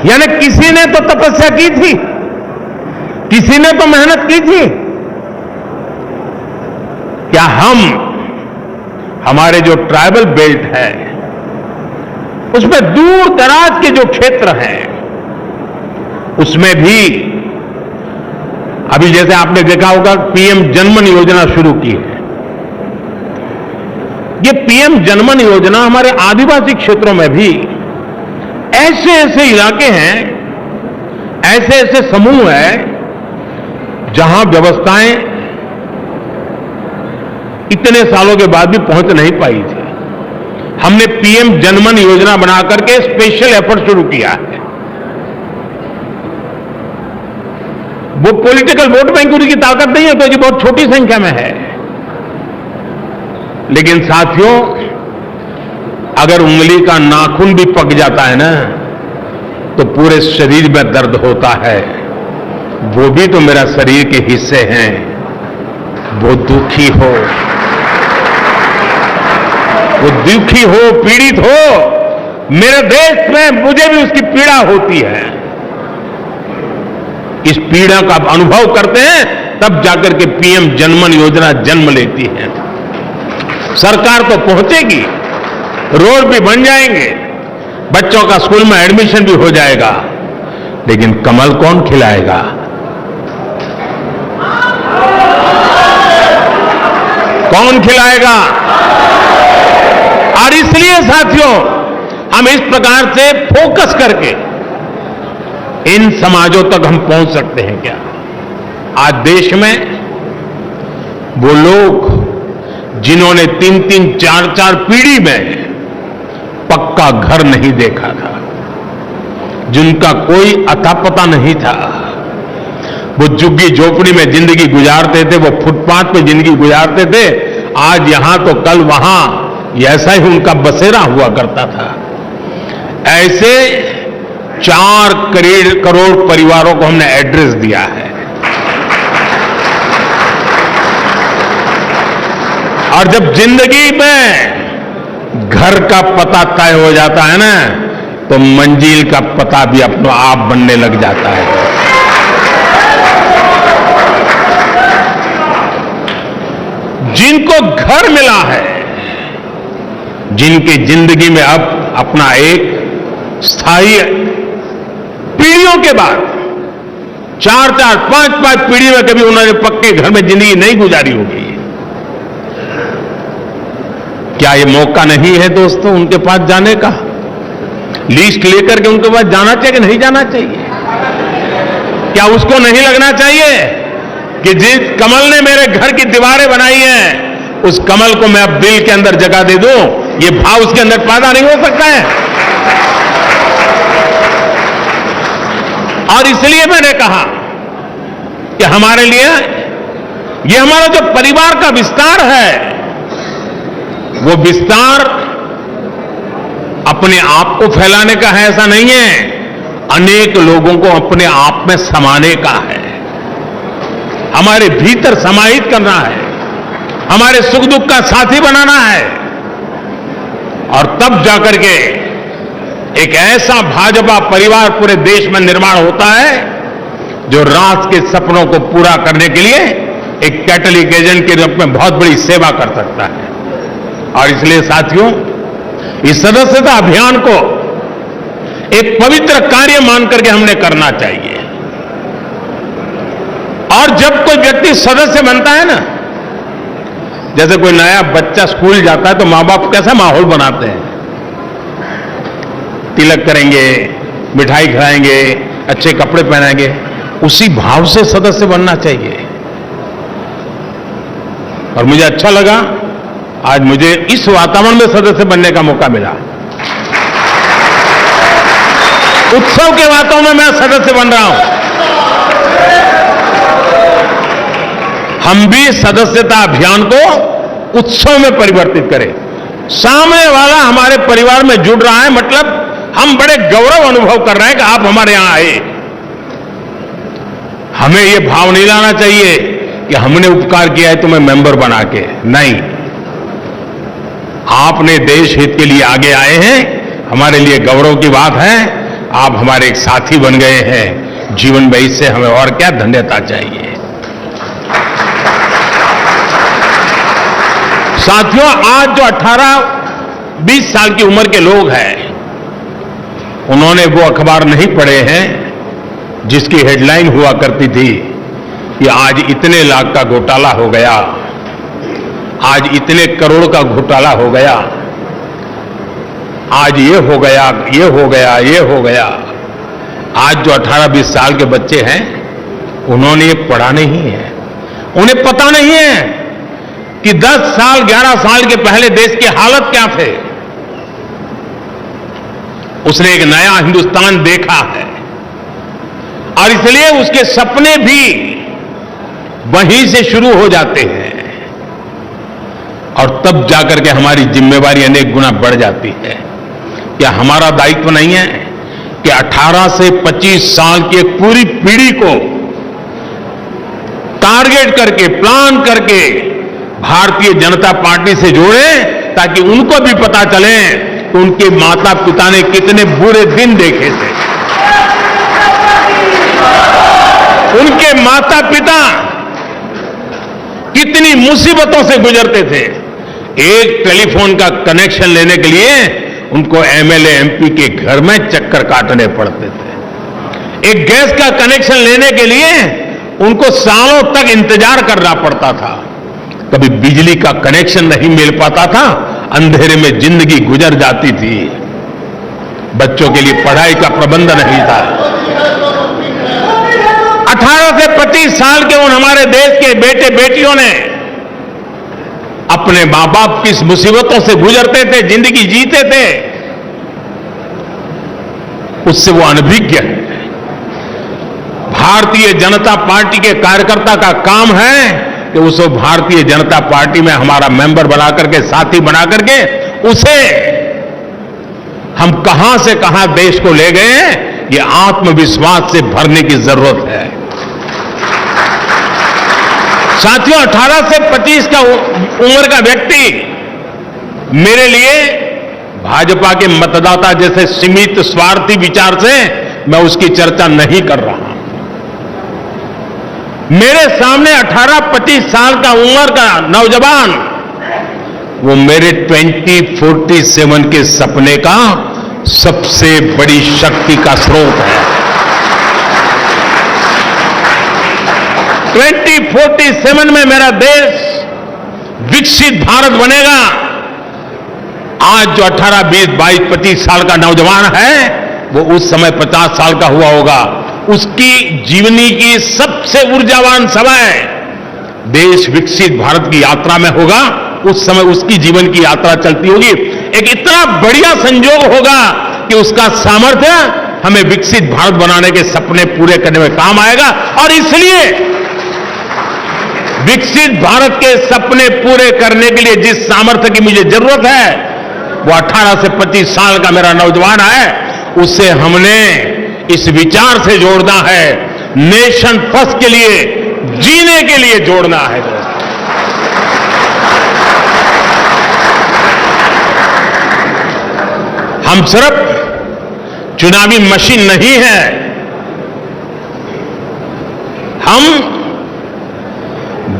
यानी किसी ने तो तपस्या की थी, किसी ने तो मेहनत की थी। क्या हमारे जो ट्राइबल बेल्ट है उसमें दूर दराज के जो क्षेत्र हैं उसमें भी अभी जैसे आपने देखा होगा पीएम जनमन योजना शुरू की है। ये पीएम जनमन योजना हमारे आदिवासी क्षेत्रों में भी ऐसे ऐसे इलाके हैं, ऐसे ऐसे समूह हैं जहां व्यवस्थाएं इतने सालों के बाद भी पहुंच नहीं पाई थी। हमने पीएम जनमन योजना बना करके स्पेशल एफर्ट शुरू किया है। वो पॉलिटिकल वोट बैंक की ताकत नहीं है, तो ये बहुत छोटी संख्या में है। लेकिन साथियों, अगर उंगली का नाखून भी पक जाता है ना तो पूरे शरीर में दर्द होता है। वो भी तो मेरा शरीर के हिस्से हैं। वो दुखी हो, वो दुखी हो, पीड़ित हो, मेरे देश में मुझे भी उसकी पीड़ा होती है। इस पीड़ा का अनुभव करते हैं तब जाकर के पीएम जनमन योजना जन्म लेती है। सरकार तो पहुंचेगी, रोड भी बन जाएंगे, बच्चों का स्कूल में एडमिशन भी हो जाएगा, लेकिन कमल कौन खिलाएगा? कौन खिलाएगा? और इसलिए साथियों, हम इस प्रकार से फोकस करके इन समाजों तक हम पहुंच सकते हैं। क्या आज देश में वो लोग जिन्होंने 3-3, 4-4 पीढ़ी में पक्का घर नहीं देखा था, जिनका कोई अता पता नहीं था, वो झुग्गी झोपड़ी में जिंदगी गुजारते थे, वो फुटपाथ पे जिंदगी गुजारते थे, आज यहां तो कल वहां, ऐसा ही उनका बसेरा हुआ करता था। ऐसे 4 करोड़ परिवारों को हमने एड्रेस दिया है। और जब जिंदगी में घर का पता तय हो जाता है ना, तो मंजिल का पता भी अपना आप बनने लग जाता है। जिनको घर मिला है, जिनकी जिंदगी में अब अपना एक स्थायी, पीढ़ियों के बाद 4-4, 5-5 पीढ़ी में कभी उन्होंने पक्के घर में जिंदगी नहीं गुजारी होगी। क्या ये मौका नहीं है दोस्तों उनके पास जाने का? लिस्ट लेकर के उनके पास जाना चाहिए कि नहीं जाना चाहिए? क्या उसको नहीं लगना चाहिए कि जिस कमल ने मेरे घर की दीवारें बनाई हैं, उस कमल को मैं अब दिल के अंदर जगह दे दूं? ये भाव उसके अंदर पैदा नहीं हो सकता है? और इसलिए मैंने कहा कि हमारे लिए ये हमारा जो परिवार का विस्तार है, वो विस्तार अपने आप को फैलाने का है ऐसा नहीं है, अनेक लोगों को अपने आप में समाने का है, हमारे भीतर समाहित करना है, हमारे सुख दुख का साथी बनाना है। और तब जाकर के एक ऐसा भाजपा परिवार पूरे देश में निर्माण होता है जो राष्ट्र के सपनों को पूरा करने के लिए एक कैटलिक एजेंट के रूप में बहुत बड़ी सेवा कर सकता है। और इसलिए साथियों, इस सदस्यता अभियान को एक पवित्र कार्य मान करके हमने करना चाहिए। और जब कोई व्यक्ति सदस्य बनता है ना, जैसे कोई नया बच्चा स्कूल जाता है तो मां बाप कैसा माहौल बनाते हैं, तिलक करेंगे, मिठाई खिलाएंगे, अच्छे कपड़े पहनाएंगे, उसी भाव से सदस्य बनना चाहिए। और मुझे अच्छा लगा आज मुझे इस वातावरण में सदस्य बनने का मौका मिला। उत्सव के वातावरण में मैं सदस्य बन रहा हूं। हम भी सदस्यता अभियान को उत्सव में परिवर्तित करें। सामने वाला हमारे परिवार में जुड़ रहा है, मतलब हम बड़े गौरव अनुभव कर रहे हैं कि आप हमारे यहां आए। हमें यह भाव नहीं लाना चाहिए कि हमने उपकार किया है तुम्हें मेंबर बना के, नहीं, आपने देश हित के लिए आगे आए हैं, हमारे लिए गौरव की बात है। आप हमारे एक साथी बन गए हैं जीवन में, इससे हमें और क्या धन्यता चाहिए। साथियों, आज जो 18-20 साल की उम्र के लोग हैं, उन्होंने वो अखबार नहीं पढ़े हैं जिसकी हेडलाइन हुआ करती थी कि आज इतने लाख का घोटाला हो गया, आज इतने करोड़ का घोटाला हो गया, आज ये हो गया, ये हो गया, ये हो गया। आज जो 18-20 साल के बच्चे हैं, उन्होंने ये पढ़ा नहीं है, उन्हें पता नहीं है कि 10 साल 11 साल के पहले देश की हालत क्या थे। उसने एक नया हिंदुस्तान देखा है और इसलिए उसके सपने भी वहीं से शुरू हो जाते हैं और तब जाकर के हमारी जिम्मेवारी अनेक गुना बढ़ जाती है। क्या हमारा दायित्व नहीं है कि 18 से 25 साल की एक पूरी पीढ़ी को टारगेट करके, प्लान करके भारतीय जनता पार्टी से जोड़ें, ताकि उनको भी पता चले कि उनके माता पिता ने कितने बुरे दिन देखे थे, उनके माता पिता कितनी मुसीबतों से गुजरते थे। एक टेलीफोन का कनेक्शन लेने के लिए उनको एमएलए एमपी के घर में चक्कर काटने पड़ते थे। एक गैस का कनेक्शन लेने के लिए उनको सालों तक इंतजार करना पड़ता था। कभी बिजली का कनेक्शन नहीं मिल पाता था, अंधेरे में जिंदगी गुजर जाती थी। बच्चों के लिए पढ़ाई का प्रबंध नहीं था। 18 से 25 साल के उन हमारे देश के बेटे बेटियों ने अपने मां बाप किस मुसीबतों से गुजरते थे, जिंदगी जीते थे, उससे वो अनभिज्ञ है। भारतीय जनता पार्टी के कार्यकर्ता का काम है कि उसे भारतीय जनता पार्टी में हमारा मेंबर बना करके, साथी बना करके, उसे हम कहां से कहां देश को ले गए, ये आत्मविश्वास से भरने की जरूरत है। साथियों, 18 से 25 का उम्र का व्यक्ति मेरे लिए भाजपा के मतदाता जैसे सीमित स्वार्थी विचार से मैं उसकी चर्चा नहीं कर रहा। मेरे सामने 18-25 साल का उम्र का नौजवान, वो मेरे 2047 के सपने का सबसे बड़ी शक्ति का स्रोत है। 2047 में मेरा देश विकसित भारत बनेगा। आज जो 18, 20, 22, 25 साल का नौजवान है, वो उस समय 50 साल का हुआ होगा। उसकी जीवनी की सबसे ऊर्जावान समय देश विकसित भारत की यात्रा में होगा। उस समय उसकी जीवन की यात्रा चलती होगी। एक इतना बढ़िया संयोग होगा कि उसका सामर्थ्य हमें विकसित भारत बनाने के सपने पूरे करने में काम आएगा। और इसलिए विकसित भारत के सपने पूरे करने के लिए जिस सामर्थ्य की मुझे जरूरत है, वो 18 से 25 साल का मेरा नौजवान है। उससे हमने इस विचार से जोड़ना है, नेशन फर्स्ट के लिए, जीने के लिए जोड़ना है। हम सिर्फ चुनावी मशीन नहीं है, हम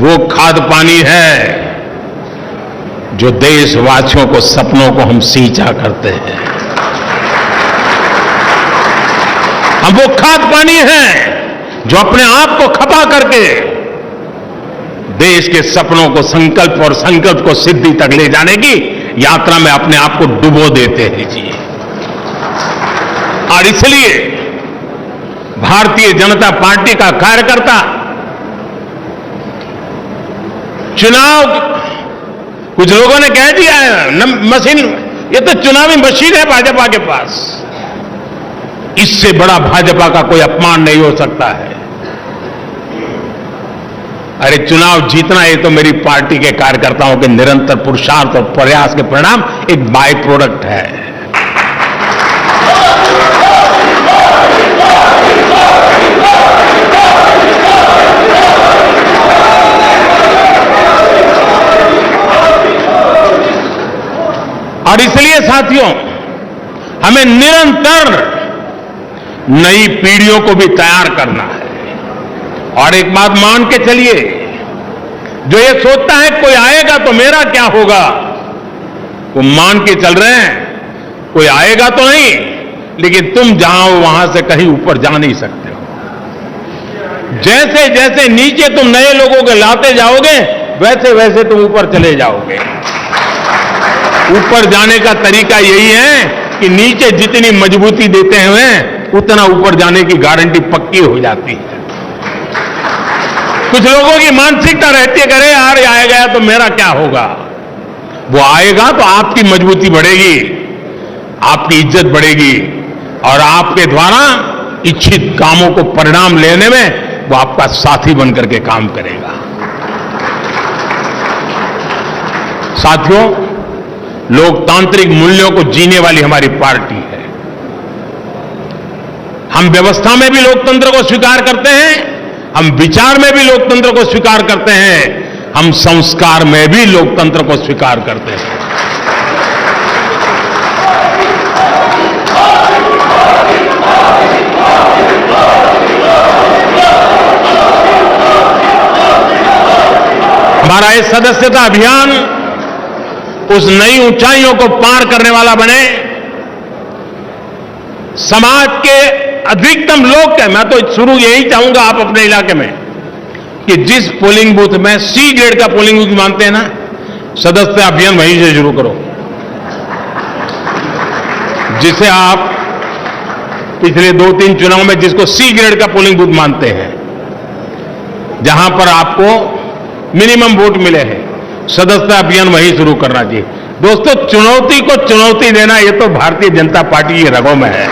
वो खाद पानी है जो देशवासियों को, सपनों को हम सींचा करते हैं। हम वो खाद पानी है जो अपने आप को खपा करके देश के सपनों को, संकल्प और संकल्प को सिद्धि तक ले जाने की यात्रा में अपने आप को डुबो देते हैं जी। और इसलिए भारतीय जनता पार्टी का कार्यकर्ता चुनाव, कुछ लोगों ने कह दिया है मशीन, ये तो चुनावी मशीन है भाजपा के पास। इससे बड़ा भाजपा का कोई अपमान नहीं हो सकता है। अरे चुनाव जीतना, ये तो मेरी पार्टी के कार्यकर्ताओं के निरंतर पुरुषार्थ और प्रयास के परिणाम एक बाय प्रोडक्ट है। और इसलिए साथियों, हमें निरंतर नई पीढ़ियों को भी तैयार करना है। और एक बात मान के चलिए, जो ये सोचता है कोई आएगा तो मेरा क्या होगा, वो मान के चल रहे हैं कोई आएगा तो नहीं, लेकिन तुम जहां हो वहां से कहीं ऊपर जा नहीं सकते हो। जैसे जैसे नीचे तुम नए लोगों को लाते जाओगे, वैसे वैसे तुम ऊपर चले जाओगे। ऊपर जाने का तरीका यही है कि नीचे जितनी मजबूती देते हैं उतना ऊपर जाने की गारंटी पक्की हो जाती है। कुछ लोगों की मानसिकता रहती है, अरे यार आया गया तो मेरा क्या होगा। वो आएगा तो आपकी मजबूती बढ़ेगी, आपकी इज्जत बढ़ेगी और आपके द्वारा इच्छित कामों को परिणाम लेने में वो आपका साथी बनकर के काम करेगा। साथियों, लोकतांत्रिक मूल्यों को जीने वाली हमारी पार्टी है। हम व्यवस्था में भी लोकतंत्र को स्वीकार करते हैं, हम विचार में भी लोकतंत्र को स्वीकार करते हैं, हम संस्कार में भी लोकतंत्र को स्वीकार करते हैं। हमारा ये सदस्यता अभियान उस नई ऊंचाइयों को पार करने वाला बने। समाज के अधिकतम लोग क्या, मैं तो शुरू यही चाहूंगा आप अपने इलाके में कि जिस पोलिंग बूथ में सी ग्रेड का पोलिंग बूथ मानते हैं ना, सदस्यता अभियान वहीं से शुरू करो। जिसे आप पिछले 2-3 चुनाव में जिसको सी ग्रेड का पोलिंग बूथ मानते हैं, जहां पर आपको मिनिमम वोट मिले हैं, सदस्यता अभियान वहीं शुरू करना चाहिए। दोस्तों, चुनौती को चुनौती देना ये तो भारतीय जनता पार्टी की रगों में है।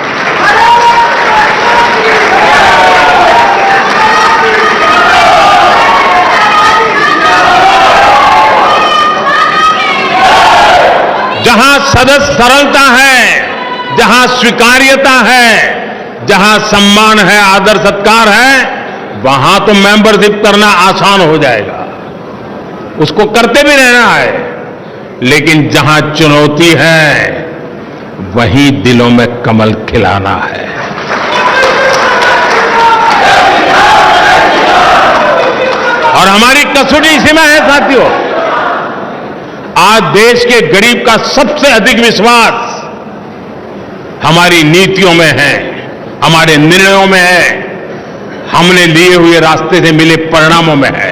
जहां सदस्य सरलता है, जहां स्वीकार्यता है, जहां सम्मान है, आदर सत्कार है, वहां तो मेंबरशिप करना आसान हो जाएगा, उसको करते भी रहना है। लेकिन जहां चुनौती है वहीं दिलों में कमल खिलाना है। और हमारी कसौटी इसी में है साथियों। आज देश के गरीब का सबसे अधिक विश्वास हमारी नीतियों में है, हमारे निर्णयों में है, हमने लिए हुए रास्ते से मिले परिणामों में है।